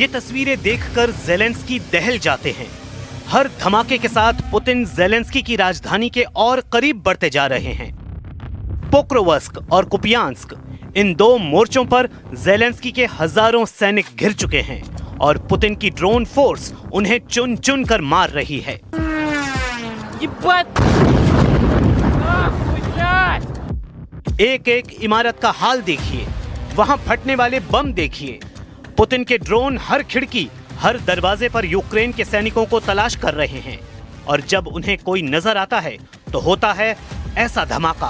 ये तस्वीरें देखकर ज़ेलेंस्की दहल जाते हैं। हर धमाके के साथ पुतिन ज़ेलेंस्की की राजधानी के और करीब बढ़ते जा रहे हैं। पोक्रोवस्क और कुपियांस्क, इन दो मोर्चों पर ज़ेलेंस्की के हजारों सैनिक घिर चुके हैं और पुतिन की ड्रोन फोर्स उन्हें चुन चुन कर मार रही है। एक एक इमारत का हाल देखिए, वहां फटने वाले बम देखिए। पुतिन के ड्रोन हर खिड़की, हर दरवाजे पर यूक्रेन के सैनिकों को तलाश कर रहे हैं और जब उन्हें कोई नजर आता है तो होता है ऐसा धमाका।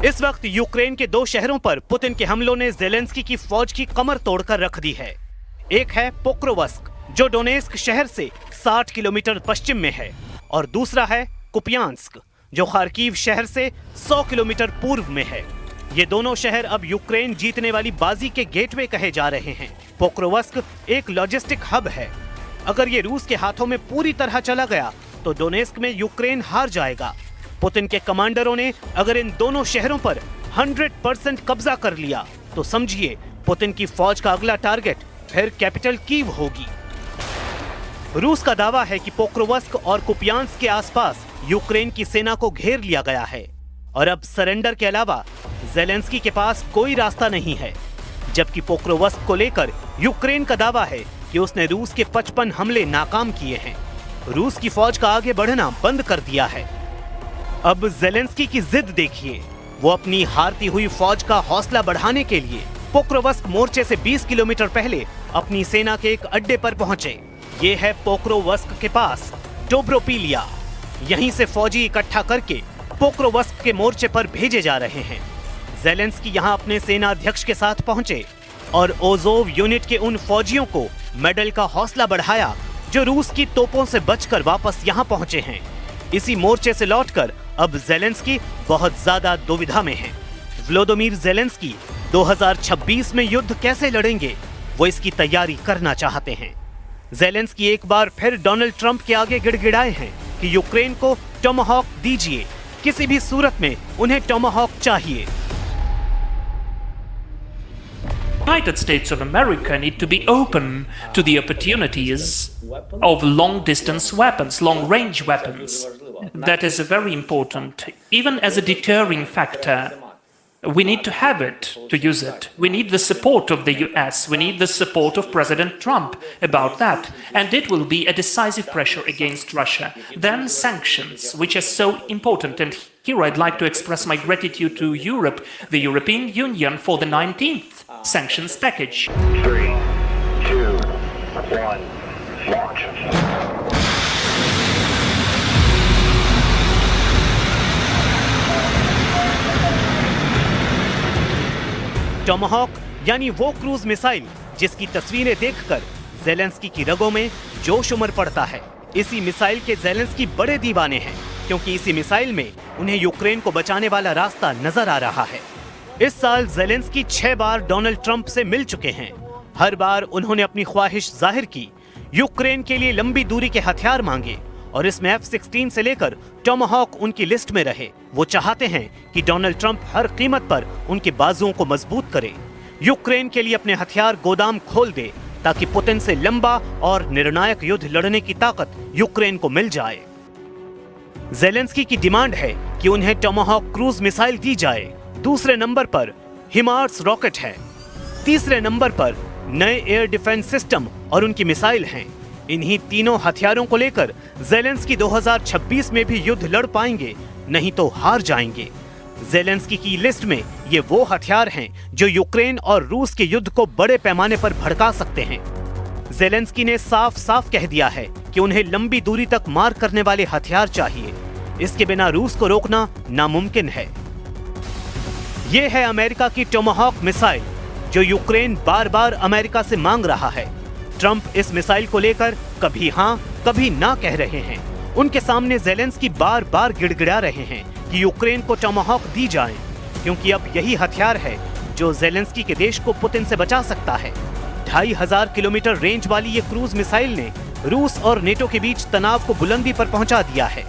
इस वक्त यूक्रेन के दो शहरों पर पुतिन के हमलों ने ज़ेलेंस्की की फौज की कमर तोड़कर रख दी है। एक है पोक्रोवस्क, जो डोनेस्क शहर से 60 किलोमीटर पश्चिम में है, और दूसरा है कुपियांस्क, जो खार्किव शहर से 100 किलोमीटर पूर्व में है। ये दोनों शहर अब यूक्रेन जीतने वाली बाजी के गेटवे कहे जा रहे हैं। पोक्रोवस्क एक लॉजिस्टिक हब है। अगर ये रूस के हाथों में पूरी तरह चला गया तो डोनेस्क में यूक्रेन हार जाएगा। पुतिन के कमांडरों ने अगर इन दोनों शहरों पर 100% कब्जा कर लिया तो समझिए पुतिन की फौज का अगला टारगेट फिर कैपिटल कीव होगी। रूस का दावा है कि पोक्रोवस्क और कुपियांस्क के आसपास यूक्रेन की सेना को घेर लिया गया है और अब सरेंडर के अलावा ज़ेलेंस्की के पास कोई रास्ता नहीं है। जबकि पोक्रोवस्क को लेकर यूक्रेन का दावा है कि उसने रूस के 55 हमले नाकाम किए हैं। रूस की फौज का आगे बढ़ना बंद कर दिया है। अब ज़ेलेंस्की की जिद देखिए। वो अपनी हारती हुई फौज का हौसला बढ़ाने के लिए पोक्रोवस्क मोर्चे से 20 किलोमीटर पहले अपनी सेना के एक अड्डे पर पहुंचे। ये है पोक्रोवस्क के पास टोब्रोपिलिया। यहीं से फौजी इकट्ठा करके पोक्रोवस्क के मोर्चे पर भेजे जा रहे हैं। ज़ेलेंस्की यहां अपने सेना अध्यक्ष के साथ पहुंचे और ओज़ोव यूनिट के उन फौजियों को मेडल का हौसला बढ़ाया जो रूस की तोपों से बचकर वापस यहां पहुंचे हैं। इसी मोर्चे से लौटकर अब ज़ेलेंस्की बहुत ज्यादा दुविधा में हैं। व्लादिमीर ज़ेलेंस्की 2026 में युद्ध कैसे लड़ेंगे, वो इसकी तैयारी करना चाहते हैं। ज़ेलेंस्की एक बार फिर डोनाल्ड ट्रंप के आगे गिड़गिड़ाए हैं कि यूक्रेन को टोमाहॉक दीजिए, किसी भी सूरत में उन्हें टोमाहॉक चाहिए। United States of America need to be open to the opportunities of long-distance weapons, long-range weapons. That is very important, even as a deterring factor. We need to have it, to use it. We need the support of the US. We need the support of President Trump about that. And it will be a decisive pressure against Russia. Then sanctions, which are so important. And here I'd like to express my gratitude to Europe, the European Union, for the 19th sanctions package. 3, 2, 1, launch. Tomahawk यानी वो cruise missile जिसकी तस्वीरें देखकर Zelensky की रगों में जोश उमड़ पड़ता है। इसी मिसाइल के ज़ेलेंस्की बड़े दीवाने हैं, क्योंकि इसी मिसाइल में उन्हें यूक्रेन को बचाने वाला रास्ता नजर आ रहा है। इस साल ज़ेलेंस्की 6 बार डोनाल्ड ट्रंप से मिल चुके हैं। हर बार उन्होंने अपनी ख्वाहिश जाहिर की, यूक्रेन के लिए लंबी दूरी के हथियार मांगे और इसमें F-16 से लेकर टोमाहॉक उनकी लिस्ट में रहे। वो चाहते हैं कि डोनाल्ड ट्रंप हर कीमत पर उनके बाजुओं को मजबूत करे, यूक्रेन के लिए अपने हथियार गोदाम खोल दे ताकि पुतिन से लंबा और निर्णायक युद्ध लड़ने की ताकत यूक्रेन को मिल जाए। ज़ेलेंस्की की डिमांड है कि उन्हें टोमाहॉक क्रूज मिसाइल दी जाए। दूसरे नंबर पर हिमार्स रॉकेट है। तीसरे नंबर पर नए एयर डिफेंस सिस्टम और उनकी मिसाइल हैं। इन्हीं तीनों हथियारों को लेकर ज़ेलेंस्की 2026 में भी युद्ध लड़ पाएंगे, नहीं तो हार जाएंगे। ज़ेलेंस्की की लिस्ट में ये वो हथियार हैं जो यूक्रेन और रूस के युद्ध को बड़े पैमाने पर भड़का सकते हैं। ज़ेलेंस्की ने साफ साफ कह दिया है कि उन्हें लंबी दूरी तक मार करने वाले हथियार चाहिए। इसके बिना रूस को रोकना नामुमकिन है। ये है अमेरिका की टोमाहॉक मिसाइल जो यूक्रेन बार बार अमेरिका से मांग रहा है। ट्रंप इस मिसाइल को लेकर कभी हां कभी ना कह रहे हैं। उनके सामने ज़ेलेंस्की बार बार गिड़गिड़ा रहे हैं कि यूक्रेन को टोमाहॉक दी जाए, क्योंकि अब यही हथियार है जो ज़ेलेंस्की के देश को पुतिन से बचा सकता है। 2500 किलोमीटर रेंज वाली ये क्रूज मिसाइल ने रूस और नेटो के बीच तनाव को बुलंदी पर पहुंचा दिया है।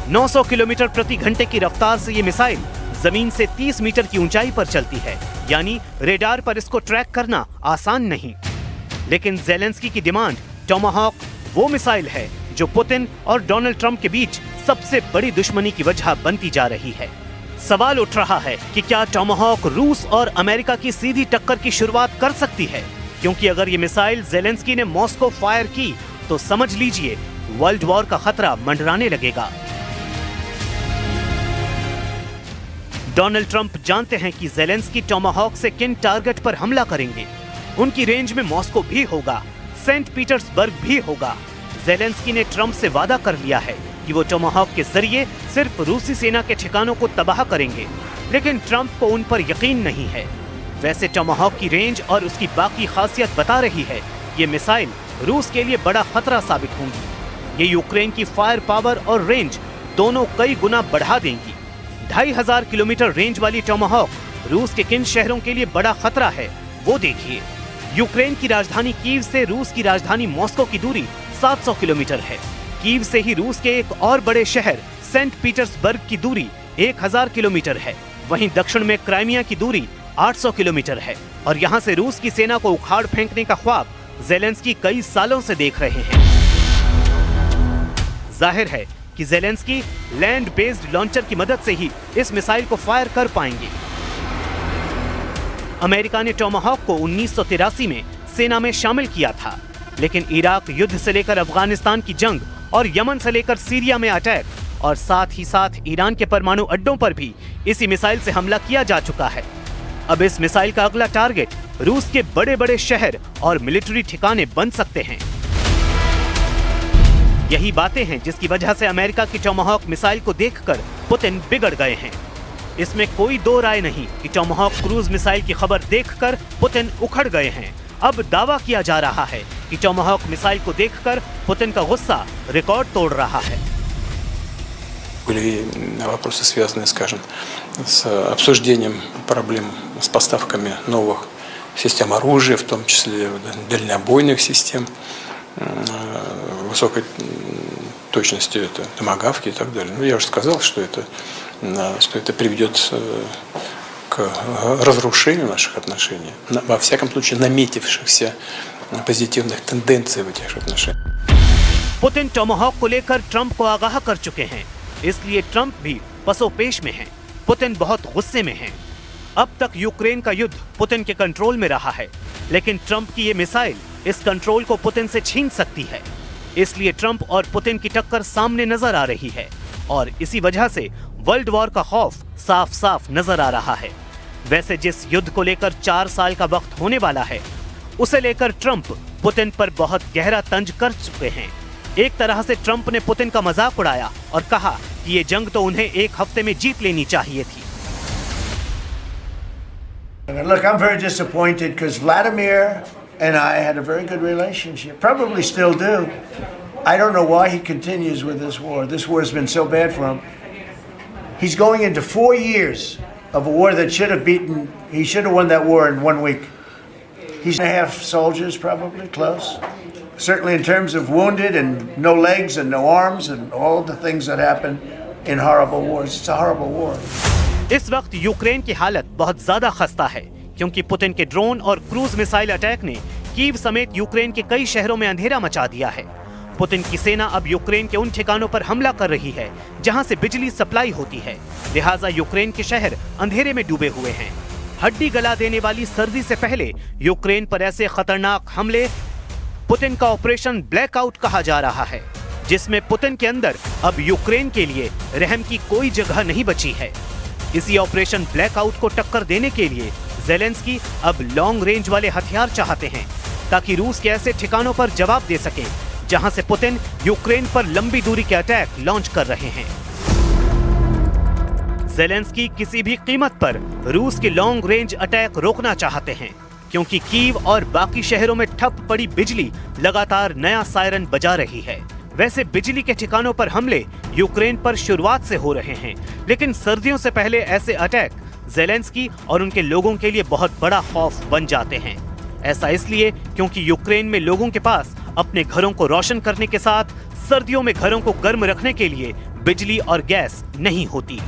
900 किलोमीटर प्रति घंटे की रफ्तार से ये मिसाइल जमीन से 30 मीटर की ऊंचाई पर चलती है, यानी रेडार पर इसको ट्रैक करना आसान नहीं। लेकिन ज़ेलेंस्की की डिमांड टोमाहॉक वो मिसाइल है जो पुतिन और डोनाल्ड ट्रंप के बीच सबसे बड़ी दुश्मनी की वजह बनती जा रही है। सवाल उठ रहा है कि क्या टोमाहॉक रूस और अमेरिका की सीधी टक्कर की शुरुआत कर सकती है, क्योंकि अगर ये मिसाइल ज़ेलेंस्की ने मॉस्को फायर की तो समझ लीजिए वर्ल्ड वॉर का खतरा मंडराने लगेगा। डोनाल्ड ट्रंप जानते हैं कि ज़ेलेंस्की टोमाहॉक से किन टारगेट पर हमला करेंगे। उनकी रेंज में मॉस्को भी होगा, सेंट पीटर्सबर्ग भी होगा। ज़ेलेंस्की ने ट्रंप से वादा कर लिया है कि वो टोमाहॉक के जरिए सिर्फ रूसी सेना के ठिकानों को तबाह करेंगे, लेकिन ट्रंप को उन पर यकीन नहीं है। वैसे टोमाहॉक की रेंज और उसकी बाकी खासियत बता रही है ये मिसाइल रूस के लिए बड़ा खतरा साबित होंगी। ये यूक्रेन की फायर पावर और रेंज दोनों कई गुना बढ़ा देंगी। 2500 किलोमीटर रेंज वाली टोमाहॉक रूस के किन शहरों के लिए बड़ा खतरा है वो देखिए। यूक्रेन की राजधानी कीव से रूस की राजधानी मॉस्को की दूरी 700 किलोमीटर है। कीव से ही रूस के एक और बड़े शहर सेंट पीटर्सबर्ग की दूरी 1000 किलोमीटर है। वहीं दक्षिण में क्राइमिया की दूरी 800 किलोमीटर है। और यहाँ से रूस की सेना को उखाड़ फेंकने का ख्वाब ज़ेलेंस्की कई सालों से देख रहे हैं। जाहिर है कि ज़ेलेंस्की लैंड बेस्ड लॉन्चर की मदद से ही इस मिसाइल को फायर कर पाएंगे। अमेरिका ने टोमाहॉक को 1983 में सेना में शामिल किया था, लेकिन इराक युद्ध से लेकर अफगानिस्तान की जंग और यमन से लेकर सीरिया में अटैक और साथ ही साथ ईरान के परमाणु अड्डों पर भी इसी मिसाइल से हमला किया जा चुका है। अब इस मिसाइल का अगला टारगेट रूस के बड़े बड़े शहर और मिलिट्री ठिकाने बन सकते हैं। यही बातें हैं जिसकी वजह से अमेरिका की टोमाहॉक मिसाइल को देखकर पुतिन बिगड़ गए हैं। इसमें कोई दो राय नहीं कि टोमाहॉक क्रूज मिसाइल की खबर देखकर पुतिन उखड़ गए हैं। अब दावा किया जा रहा है कि टोमाहॉक मिसाइल को देखकर पुतिन का गुस्सा रिकॉर्ड तोड़ रहा है। Были вопросы, связанные, скажем, с обсуждением проблем с поставками новых систем оружия, в том числе дальнобойных систем, высокой точности, это томагавки и так далее. Ну, я уже сказал, что это приведет к разрушению наших отношений, во всяком случае наметившихся позитивных тенденций в этих отношениях. पुतिन टोमाहॉक को लेकर ट्रंप को आगाह कर चुके हैं, इसलिए ट्रंप भी पसोपेश में हैं। पुतिन बहुत गुस्से में हैं। अब तक यूक्रेन का युद्ध पुतिन के कंट्रोल में रहा है, लेकिन ट्रंप की ये मिसाइल इस कंट्रोल को पुतिन से छीन सकती है। इसलिए ट्रंप और पुतिन की टक्कर सामने नजर आ रही है और इसी वजह से वर्ल्ड वॉर का खौफ साफ साफ नजर आ रहा है। वैसे जिस युद्ध को लेकर 4 साल का वक्त होने वाला है, उसे लेकर ट्रंप पुतिन पर बहुत गहरा तंज कर चुके हैं। एक तरह से ट्रंप ने पुतिन का मजाक उड़ाया और कहा कि ये जंग तो उन्हें 1 हफ्ते में जीत लेनी चाहिए थी। Look, I'm very disappointed because Vladimir and I had a very good relationship, probably still do. I don't know why he continues with this war. This war has been so bad for him. He's going into 4 years of a war that he should have won that war in 1 week. He's half soldiers, probably, close. Certainly in terms of wounded and no legs and no arms and all the things that happen in horrible wars. It's a horrible war. इस वक्त Ukraine की हालत बहुत ज्यादा खस्ता है, क्योंकि Putin के ड्रोन और क्रूज मिसाइल अटैक ने कीव समेत यूक्रेन के कई शहरों में अंधेरा मचा दिया है। पुतिन की सेना अब यूक्रेन के उन ठिकानों पर हमला कर रही है जहां से बिजली सप्लाई होती है, लिहाजा यूक्रेन के शहर अंधेरे में डूबे हुए हैं। हड्डी गला देने वाली सर्दी से पहले यूक्रेन पर ऐसे खतरनाक हमले पुतिन का ऑपरेशन ब्लैकआउट कहा जा रहा है, जिसमें पुतिन के अंदर अब यूक्रेन के लिए रहम की कोई जगह नहीं बची है। इसी ऑपरेशन ब्लैकआउट को टक्कर देने के लिए ज़ेलेंस्की अब लॉन्ग रेंज वाले हथियार चाहते हैं, ताकि रूस के ऐसे ठिकानों पर जवाब दे सके जहां से पुतिन यूक्रेन पर लंबी दूरी के अटैक लॉन्च कर रहे हैं। ज़ेलेंस्की किसी भी कीमत पर रूस के लॉन्ग रेंज अटैक रोकना चाहते हैं, क्योंकि कीव और बाकी शहरों में ठप पड़ी बिजली लगातार नया सायरन बजा रही है। वैसे बिजली के ठिकानों पर हमले यूक्रेन पर शुरुआत से हो रहे हैं, लेकिन सर्दियों से पहले ऐसे अटैक ज़ेलेंस्की और उनके लोगों के लिए बहुत बड़ा खौफ बन जाते हैं। ऐसा इसलिए क्योंकि यूक्रेन में लोगों के पास अपने घरों को रोशन करने के साथ सर्दियों में घरों को गर्म रखने के लिए बिजली और गैस नहीं होती।